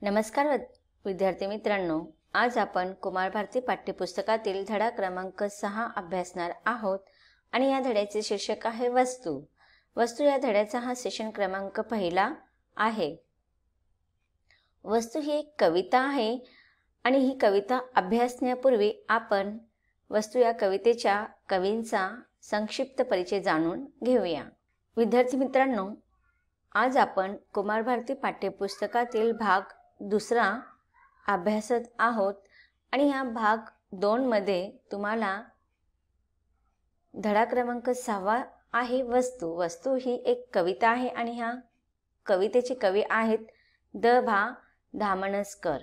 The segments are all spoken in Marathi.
नमस्कार विद्यार्थी मित्रांनो, आज आपण कुमार भारती पाठ्यपुस्तकातील धडा क्रमांक 6 अभ्यासणार आहोत आणि या धड्याचे शीर्षक आहे वस्तू। वस्तू या धड्याचा हा सेशन क्रमांक पहिला आहे। वस्तू ही एक कविता आहे आणि ही कविता अभ्यासण्यापूर्वी आपण वस्तू या कवितेच्या कवींचा संक्षिप्त परिचय जाणून घेऊया। विद्यार्थी मित्रांनो, आज आपण कुमार भारती पाठ्यपुस्तकातील भाग दुसरा अभ्यासत आहोत आणि ह्या भाग 2 मध्ये तुम्हाला धडा क्रमांक 6 आहे वस्तू। वस्तू ही एक कविता आहे आणि ह्या कवितेचे कवी आहेत द भा धामणसकर।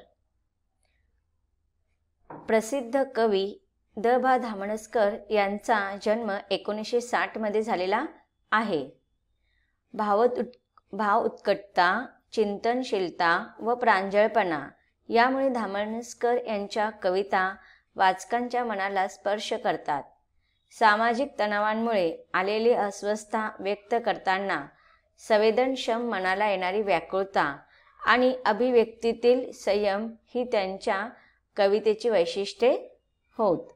प्रसिद्ध कवी द भा धामणसकर यांचा जन्म 1960 मध्ये झालेला आहे। भाव उत्कटता, चिंतनशीलता व प्रांजळपणा यामुळे धामणसकर यांच्या कविता वाचकांच्या मनाला स्पर्श करतात। सामाजिक तणावांमुळे आलेली अस्वस्थता व्यक्त करताना संवेदनक्षम मनाला येणारी व्याकुळता आणि अभिव्यक्तीतील संयम ही त्यांच्या कवितेची वैशिष्ट्ये होत।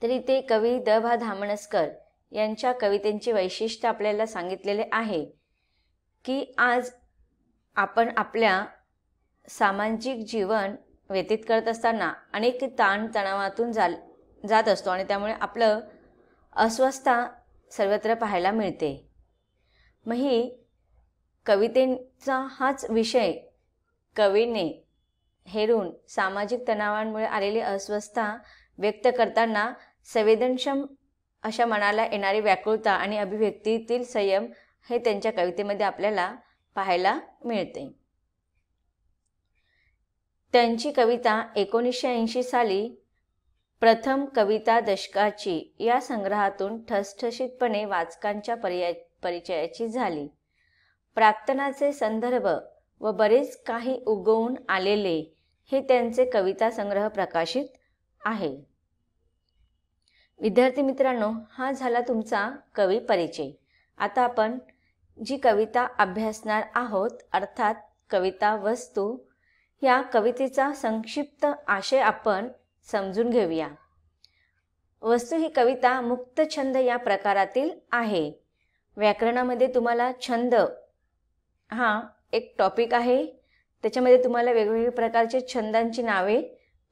तर इथे कवी द भा धामणसकर यांच्या कवितेची वैशिष्ट्य आपल्याला सांगितलेले आहे की आज आपण आपल्या सामाजिक जीवन व्यतीत करत असताना अनेक ताणतणावातून जात असतो आणि त्यामुळे आपलं अस्वस्थता सर्वत्र पाहायला मिळते। मग ही कवितेचा हाच विषय कवीने हेरून सामाजिक तणावांमुळे आलेली अस्वस्थता व्यक्त करताना संवेदनक्षम अशा मनाला येणारी व्याकुळता आणि अभिव्यक्तीतील संयम हे त्यांच्या कवितेमध्ये आपल्याला पाहायला मिळते। त्यांची कविता 1980 साली प्रथम कविता दशकाची या संग्रहातून ठसठशीतपणे वाचकांच्या परिचयाची झाली। प्राक्तनाचे संदर्भ व बरेच काही उगवून आलेले हे त्यांचे कविता संग्रह प्रकाशित आहे। विद्यार्थी मित्रांनो, हा झाला तुमचा कवी परिचय। आता आपण जी कविता अभ्यासणार आहोत अर्थात कविता वस्तू, या कवितेचा संक्षिप्त आशय आपण समजून घेऊया। वस्तू ही कविता मुक्त छंद या प्रकारातील आहे। व्याकरणामध्ये तुम्हाला छंद हा एक टॉपिक आहे, त्याच्यामध्ये तुम्हाला वेगवेगळ्या प्रकारचे छंदांची नावे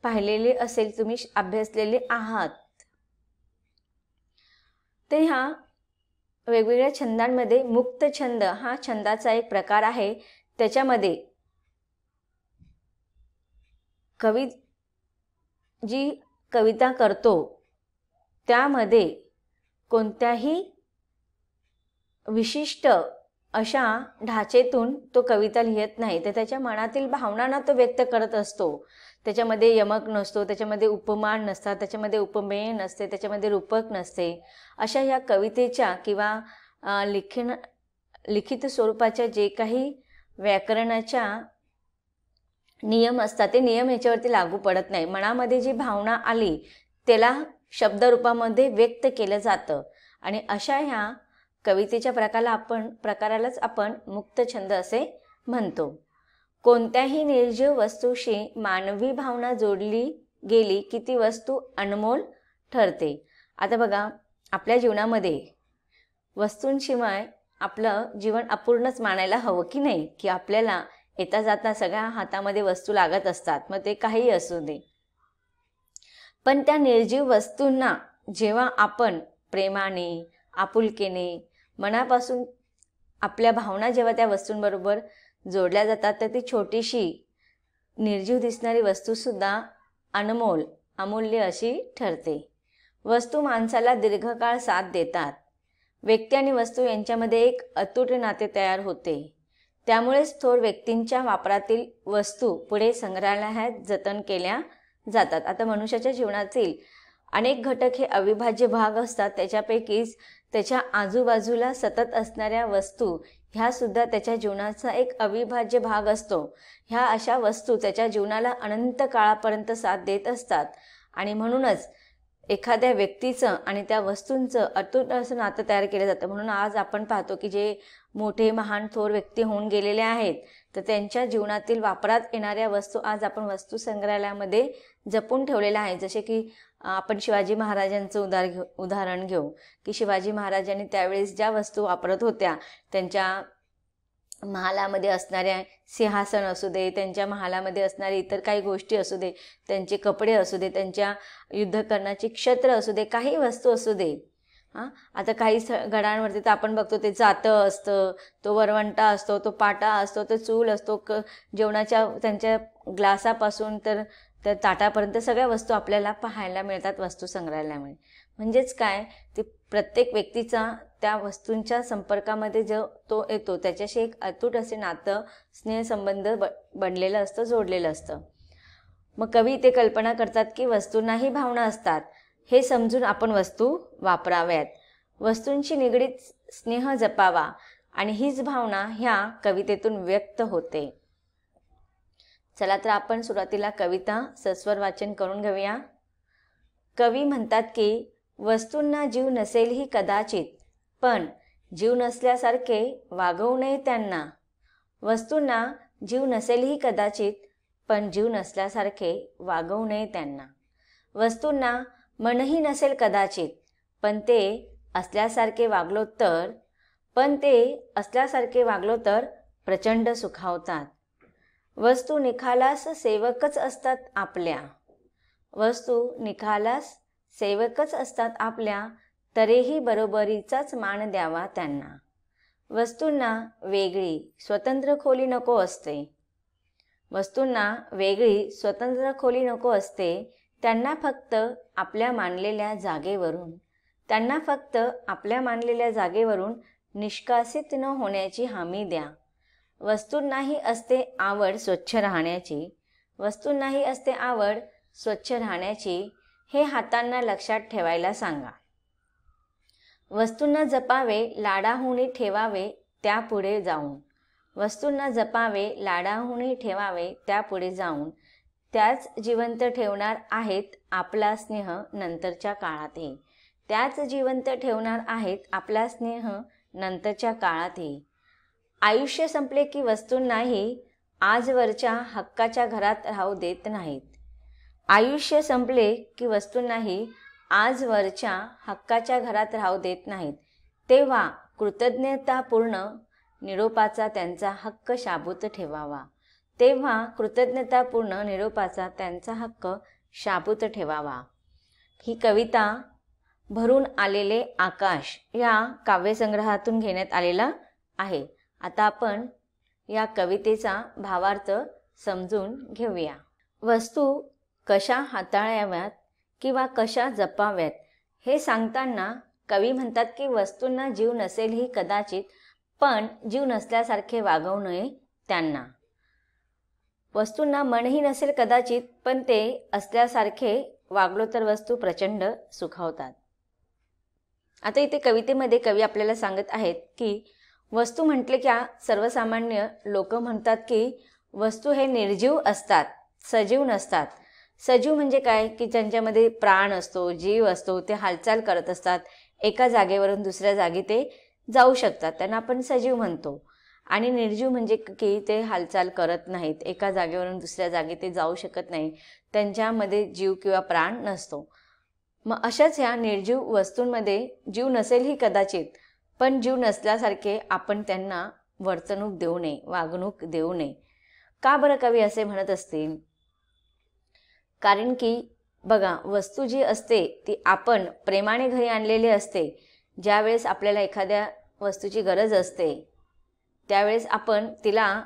पाहिलेली असेल, तुम्ही अभ्यासलेले आहात। तर ह्या वेगवेगळ्या छंदांमध्ये मुक्त छंद हा छंदाचा एक प्रकार आहे। त्याच्यामध्ये कवी जी कविता करतो त्यामध्ये कोणत्याही विशिष्ट अशा ढाचेतून तो कविता लिहित नाही, तर त्याच्या मनातील भावनांना तो व्यक्त करत असतो। त्याच्यामध्ये यमक नसतो, त्याच्यामध्ये उपमान नसतात, त्याच्यामध्ये उपमेय नसते, त्याच्यामध्ये रूपक नसते। अशा या कवितेच्या किंवा लिखित स्वरूपाच्या जे काही व्याकरणाच्या नियम असतात ते नियम ह्याच्यावरती लागू पडत नाही। मनामध्ये जी भावना आली त्याला शब्दरूपामध्ये व्यक्त केलं जातं आणि अशा ह्या कवितेच्या प्रकारालाच आपण मुक्त छंद असे म्हणतो। कोणत्याही निर्जीव वस्तूशी मानवी भावना जोडली गेली की ती वस्तू अनमोल ठरते। आता बघा, आपल्या जीवनामध्ये वस्तूंशिवाय आपलं जीवन अपूर्णच मानायला हवं की नाही, की आपल्याला येता जाता सगळ्या हातामध्ये वस्तू लागत असतात, मग ते काही असू दे। पण त्या निर्जीव वस्तूंना जेव्हा आपण प्रेमाने, आपुलकीने, मनापासून आपल्या भावना जेव्हा त्या वस्तूंबरोबर जोडल्या जातात, तर ती छोटीशी निर्जीव दिसणारी वस्तूसुद्धा अनमोल, अमूल्य अशी ठरते। वस्तू माणसाला दीर्घकाळ साथ देतात। व्यक्ती आणि वस्तू यांच्यामध्ये एक अतूट नाते तयार होते। त्यामुळेच थोर व्यक्तींच्या वापरातील वस्तू पुढे संग्रहालयात जतन केल्या जातात। आता मनुष्याच्या जीवनातील अनेक घटक हे अविभाज्य भाग असतात, त्याच्यापैकीच त्याच्या आजूबाजूला सतत असणाऱ्या वस्तू ह्या सुद्धा त्याच्या जीवनाचा एक अविभाज्य भाग असतो। ह्या अशा वस्तू त्याच्या जीवनाला अनंत काळापर्यंत साथ देत असतात आणि म्हणूनच एखाद्या व्यक्तीचं आणि त्या वस्तूंचं अतूट असं नातं तयार केलं जातं। म्हणून आज आपण पाहतो की जे मोठे महान थोर व्यक्ती होऊन गेलेले आहेत, तर त्यांच्या जीवनातील वापरात येणाऱ्या वस्तू आज आपण वस्तू संग्रहालयामध्ये जपून ठेवलेल्या आहेत. जसे की आपण शिवाजी महाराजांचं उदाहरण घेऊ की शिवाजी महाराजांनी त्यावेळेस ज्या वस्तू वापरत होत्या, त्यांच्या महालामध्ये असणाऱ्या सिंहासन असू दे, त्यांच्या महालामध्ये असणारे इतर काही गोष्टी असू दे, त्यांचे कपडे असू दे, त्यांच्या युद्ध करण्याची क्षत्र असू दे, काही वस्तू असू दे. आता काही गडांवरती तर आपण बघतो ते जातं असतं, तो वरवंटा असतो, तो पाटा असतो, तो चूल असतो, जेवणाच्या त्यांच्या ग्लासापासून तर ताटापर्यंत सगळ्या वस्तू आपल्याला पाहायला मिळतात वस्तू संग्रहालयामध्ये. म्हणजेच काय, ते प्रत्येक व्यक्तीचा त्या वस्तूंच्या संपर्कामध्ये जो तो येतो त्याच्याशी एक अतूट असे नातं, स्नेहसंबंध बनलेलं असतं, जोडलेलं असतं. मग कवी ते कल्पना करतात की वस्तूंनाही भावना असतात, हे समजून आपण वस्तू वापराव्यात, वस्तूंशी निगडीत स्नेह जपावा, आणि हीच भावना ह्या कवितेतून व्यक्त होते. चला तर आपण सुरुवातीला कविता सस्वर वाचन करून घेऊया. कवी म्हणतात की वस्तूंना जीव नसेलही कदाचित, पण जीव नसल्यासारखे वागवू नये त्यांना. वस्तूंना जीव नसेलही कदाचित, पण जीव नसल्यासारखे वागवू नये त्यांना. वस्तूंना मनही नसेल कदाचित, पण ते असल्यासारखे वागलो तर प्रचंड सुखावतात. वस्तू निखालास सेवकच असतात आपल्या. तरीही बरोबरीचाच मान द्यावा त्यांना. वस्तूंना वेगळी स्वतंत्र खोली नको असते. त्यांना फक्त आपल्या मानलेल्या जागेवरून निष्कासित न होण्याची हमी द्या. वस्तूंनाही असते आवड स्वच्छ राहण्याची, हे हातांना लक्षात ठेवायला सांगा. वस्तूंना जपावे लाडाहुनी ठेवावे त्यापुढे जाऊन, त्याच जिवंत ठेवणार आहेत आपला स्नेह नंतरच्या काळातही. आयुष्य संपले की वस्तूंनाही आजवरच्या हक्काच्या घरात राहू देत नाहीत. तेव्हा कृतज्ञतापूर्ण निरोपाचा त्यांचा हक्क शाबूत ठेवावा. ही कविता भरून आलेले आकाश या काव्यसंग्रहातून घेण्यात आलेला आहे. आता आपण या कवितेचा भावार्थ समजून घेऊया. वस्तू कशा हाताळाव्यात किंवा कशा जपाव्यात हे सांगताना कवी म्हणतात की वस्तूंना जीव नसेलही कदाचित, पण जीव नसल्यासारखे वागवू नये त्यांना. वस्तूंना मनही नसेल कदाचित, पण ते असल्यासारखे वागलो तर वस्तू प्रचंड सुखावतात. आता इथे कवितेमध्ये कवी आपल्याला सांगत आहेत की वस्तू म्हटले की सर्वसामान्य लोक म्हणतात की वस्तू हे निर्जीव असतात, सजीव नसतात. सजीव म्हणजे काय की त्यांच्यामध्ये प्राण असतो, जीव असतो, ते हालचाल करत असतात, एका जागेवरून दुसऱ्या जागी ते जाऊ शकतात, त्यांना आपण सजीव म्हणतो. आणि निर्जीव म्हणजे की ते हालचाल करत नाहीत, एका जागेवरून दुसऱ्या जागी ते जाऊ शकत नाही, त्यांच्यामध्ये जीव किंवा प्राण नसतो. मग अशाच ह्या निर्जीव वस्तूंमध्ये जीव नसेलही कदाचित, पण जीव नसल्यासारखे आपण त्यांना वागणूक देऊ नये. का बरं कवी असे म्हणत असतील? कारण की बघा, वस्तू जी असते ती आपण प्रेमाने घरी आणलेली असते. ज्यावेळेस आपल्याला एखाद्या वस्तूची गरज असते त्यावेळेस आपण तिला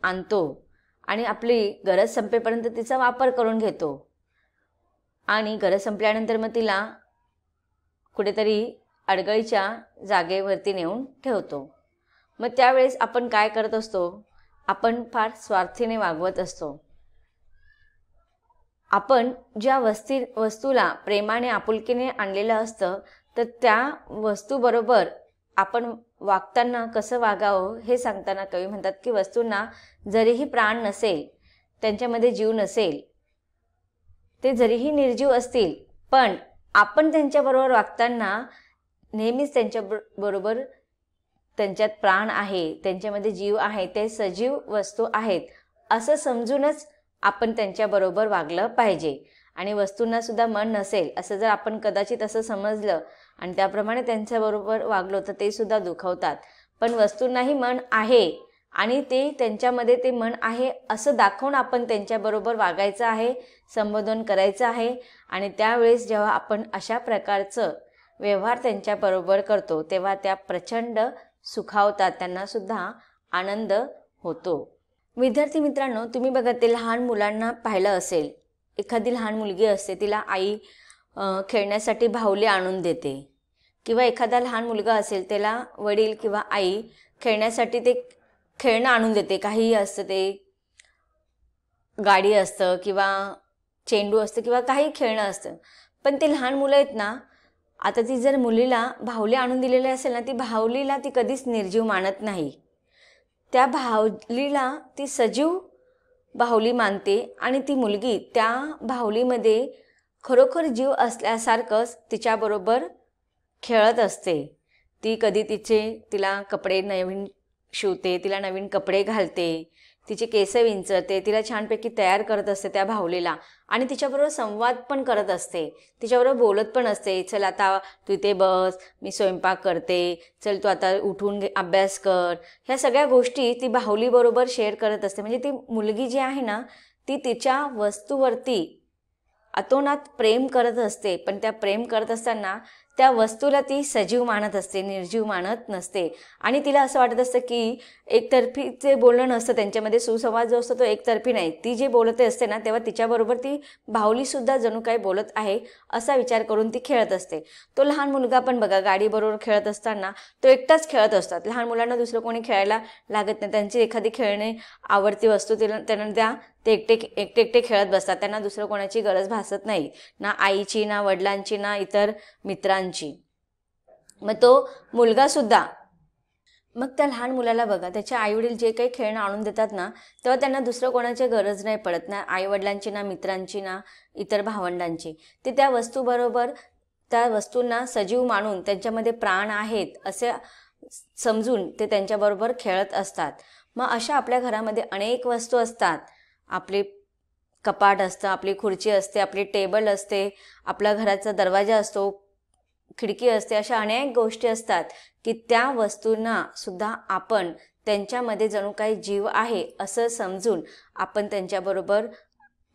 आणतो आणि आपली गरज संपेपर्यंत तिचा वापर करून घेतो, आणि गरज संपल्यानंतर मग तिला कुठेतरी अडगळीच्या जागेवरती नेऊन ठेवतो. मग त्यावेळेस आपण काय करत असतो? आपण फार स्वार्थीने वागवत असतो. आपण ज्या वस्तूला प्रेमाने आपुलकीने आणलेलं असतं, तर त्या वस्तूबरोबर आपण वागताना कसं वागावं हे सांगताना कवी म्हणतात की वस्तूंना जरीही प्राण नसेल, त्यांच्यामध्ये जीव नसेल, ते जरीही निर्जीव असतील, पण आपण त्यांच्याबरोबर वागताना नेहमीच त्यांच्याबरोबर त्यांच्यात प्राण आहे, त्यांच्यामध्ये जीव आहे, ते सजीव वस्तू आहेत असं समजूनच आपण त्यांच्याबरोबर वागलं पाहिजे. आणि वस्तूंना सुद्धा मन नसेल असं जर आपण कदाचित असं समजलं आणि त्याप्रमाणे त्यांच्याबरोबर वागलो तर ते सुद्धा दुखावतात. पण वस्तूंनाही मन आहे आणि ते त्यांच्यामध्ये ते मन आहे असं दाखवून आपण त्यांच्याबरोबर वागायचं आहे, संबोधन करायचं आहे. आणि त्यावेळेस जेव्हा आपण अशा प्रकारचं व्यवहार त्यांच्याबरोबर करतो तेव्हा त्या प्रचंड सुखावतात, त्यांना सुद्धा आनंद होतो. विद्यार्थी मित्रांनो, तुम्ही बघा ते लहान मुलांना पाहिलं असेल, एखादी लहान मुलगी असते, तिला आई खेळण्यासाठी बाहुली आणून देते, किंवा एखादा लहान मुलगा असेल त्याला वडील किंवा आई खेळण्यासाठी ते खेळणं आणून देते. काहीही असतं, ते गाडी असतं किंवा चेंडू असतं किंवा काही खेळणं असतं. पण ते लहान मुलं आहेत ना, आता ती जर मुलीला बाहुली आणून दिलेली असेल ना, ती बाहुलीला ती कधीच निर्जीव मानत नाही. त्या बाहुलीला ती सजीव बाहुली मानते आणि ती मुलगी त्या बाहुलीमध्ये खरोखर जीव असल्यासारखंच तिच्याबरोबर खेळत असते. ती कधी तिला कपडे नवीन शिवते, तिला नवीन कपडे घालते, तिचे केस विंचरते, तिला छानपैकी तयार करत असते त्या बाहुलीला आणि तिच्याबरोबर संवाद पण करत असते, तिच्याबरोबर बोलत पण असते. चल आता तू इथे बस, मी स्वयंपाक करते, चल तू आता उठून अभ्यास कर. ह्या सगळ्या गोष्टी ती बाहुलीबरोबर शेअर करत असते. म्हणजे ती मुलगी जी आहे ना, ती तिच्या वस्तूवरती अतोनात प्रेम करत असते. पण त्या प्रेम करत असताना त्या वस्तूला ती सजीव मानत असते, निर्जीव मानत नसते. आणि तिला असं वाटत असतं की एकतर्फी जे बोलणं नसतं, त्यांच्यामध्ये सुसंवाद जो असतो तो एकतर्फी नाही. ती जे बोलत असते ना, तेव्हा तिच्याबरोबर ती बाहुलीसुद्धा जणू काही बोलत आहे असा विचार करून ती खेळत असते. तो लहान मुलगा पण बघा, गाडीबरोबर खेळत असताना तो एकटाच खेळत असतात. लहान मुलांना दुसरं कोणी खेळायला लागत नाही. त्यांची एखादी खेळणे आवडती वस्तू त्यांना द्या, ते एकटे खेळत बसतात. त्यांना दुसरं कोणाची गरज भासत नाही, ना आईची, ना वडिलांची, ना इतर मित्रांची. मग तो मुलगा सुद्धा, मग त्या लहान मुलाला बघा, त्याच्या आईवडील जे काही खेळणं आणून देतात ना, तेव्हा त्यांना दुसरं कोणाची गरज नाही पडत, ना आईवडिलांची, ना मित्रांची, ना इतर भावंडांची. ते त्या वस्तूबरोबर त्या वस्तूंना सजीव मानून त्यांच्यामध्ये प्राण आहेत असे समजून ते त्यांच्याबरोबर खेळत असतात. मग अशा आपल्या घरामध्ये अनेक वस्तू असतात. आपले कपाट असतं, आपली खुर्ची असते, आपली टेबल असते, आपल्या घराचा दरवाजा असतो, खिडकी असते. अशा अनेक गोष्टी असतात की त्या वस्तूंना सुद्धा आपण त्यांच्यामध्ये जणू काही जीव आहे असं समजून आपण त्यांच्याबरोबर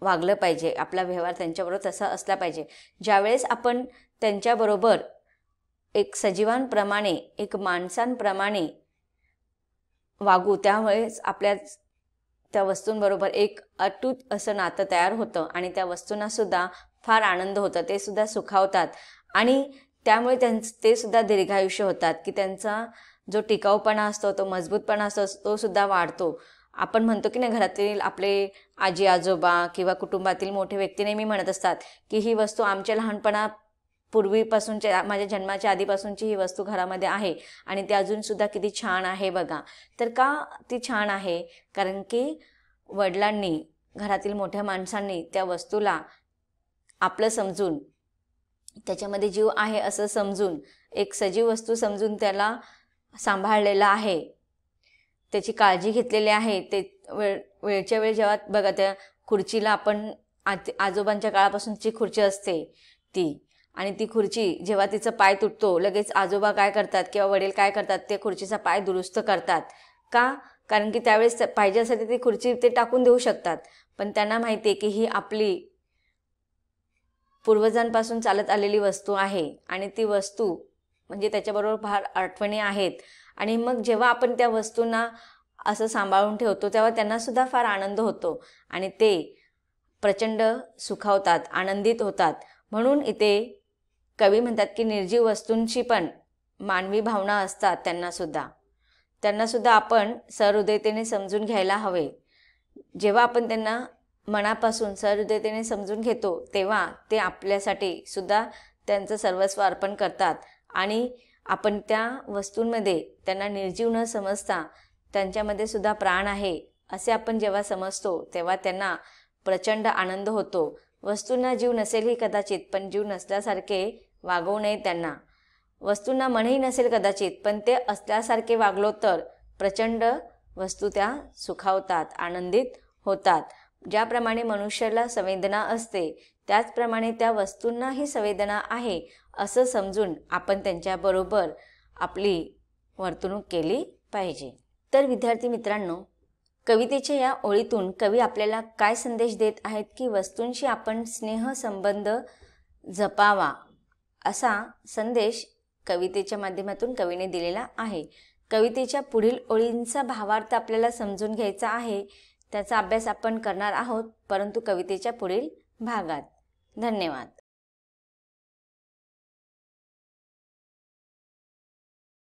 वागलं पाहिजे. आपला व्यवहार त्यांच्याबरोबर तसा असला पाहिजे. ज्यावेळेस आपण त्यांच्याबरोबर एक सजीवांप्रमाणे, एक माणसांप्रमाणे वागू, त्यावेळेस आपल्या त्या वस्तूंबरोबर एक अतूट असं नातं तयार होतं आणि त्या वस्तूंना सुद्धा फार आनंद होतं, ते सुद्धा सुखावतात आणि त्यामुळे ते सुद्धा दीर्घायुष्य होतात की त्यांचा जो टिकाऊपणा असतो, तो मजबूतपणा असतो, तो सुद्धा वाढतो. आपण म्हणतो की नाही, घरातील आपले आजी आजोबा किंवा कुटुंबातील मोठे व्यक्ती नेहमी म्हणत असतात की ही वस्तू आमच्या पूर्वीपासूनच्या, माझ्या जन्माच्या आधीपासूनची ही वस्तू घरामध्ये आहे आणि ती अजूनसुद्धा किती छान आहे बघा. तर का ती छान आहे? कारण की वडिलांनी, घरातील मोठ्या माणसांनी त्या वस्तूला आपलं समजून, त्याच्यामध्ये जीव आहे असं समजून, एक सजीव वस्तू समजून त्याला सांभाळलेलं आहे, त्याची काळजी घेतलेली आहे. ते वेळच्या वेळ जेव्हा बघा, त्या खुर्चीला आपण आजोबांच्या काळापासूनची खुर्ची असते ती, आणि ती खुर्ची जेव्हा तिचा पाय तुटतो, लगेच आजोबा काय करतात किंवा वडील काय करतात, ते खुर्चीचा पाय दुरुस्त करतात. का? कारण की त्यावेळेस पाहिजे असेल तर ती खुर्ची ते टाकून देऊ शकतात. पण त्यांना माहिती आहे की ही आपली पूर्वजांपासून चालत आलेली वस्तू आहे आणि ती वस्तू म्हणजे त्याच्याबरोबर फार आठवणी आहेत. आणि मग जेव्हा आपण त्या वस्तूंना असं सांभाळून ठेवतो तेव्हा त्यांना सुद्धा फार आनंद होतो आणि ते प्रचंड सुखावतात, आनंदित होतात. म्हणून इथे कवी म्हणतात की निर्जीव वस्तूंची पण मानवी भावना असतात. त्यांना सुद्धा आपण सहृदयतेने समजून घ्यायला हवे. जेव्हा आपण त्यांना मनापासून सहृदयतेने समजून घेतो तेव्हा ते आपल्यासाठी सुद्धा त्यांचं सर्वस्व अर्पण करतात आणि आपण त्या वस्तूंमध्ये त्यांना निर्जीव न समजता त्यांच्यामध्ये सुद्धा प्राण आहे असे आपण जेव्हा समजतो तेव्हा त्यांना प्रचंड आनंद होतो. वस्तूंना जीव नसेलही कदाचित, पण जीव नसल्यासारखे वागवू नये त्यांना. वस्तूंना मनही नसेल कदाचित, पण ते असल्यासारखे वागलो तर प्रचंड वस्तू त्या सुखावतात, आनंदित होतात. ज्याप्रमाणे मनुष्याला संवेदना असते त्याचप्रमाणे त्या वस्तूंनाही संवेदना आहे असं समजून आपण त्यांच्याबरोबर आपली वर्तणूक केली पाहिजे. तर विद्यार्थी मित्रांनो, कवितेच्या या ओळीतून कवी आपल्याला काय संदेश देत आहेत की वस्तूंशी आपण स्नेहसंबंध जपावा असा संदेश कवितेच्या माध्यमातून कवीने दिलेला आहे. कवितेच्या पुढील ओळींचा भावार्थ आपल्याला समजून घ्यायचा आहे. त्याचा अभ्यास आपण करणार आहोत, परंतु कवितेच्या पुढील भागात. धन्यवाद.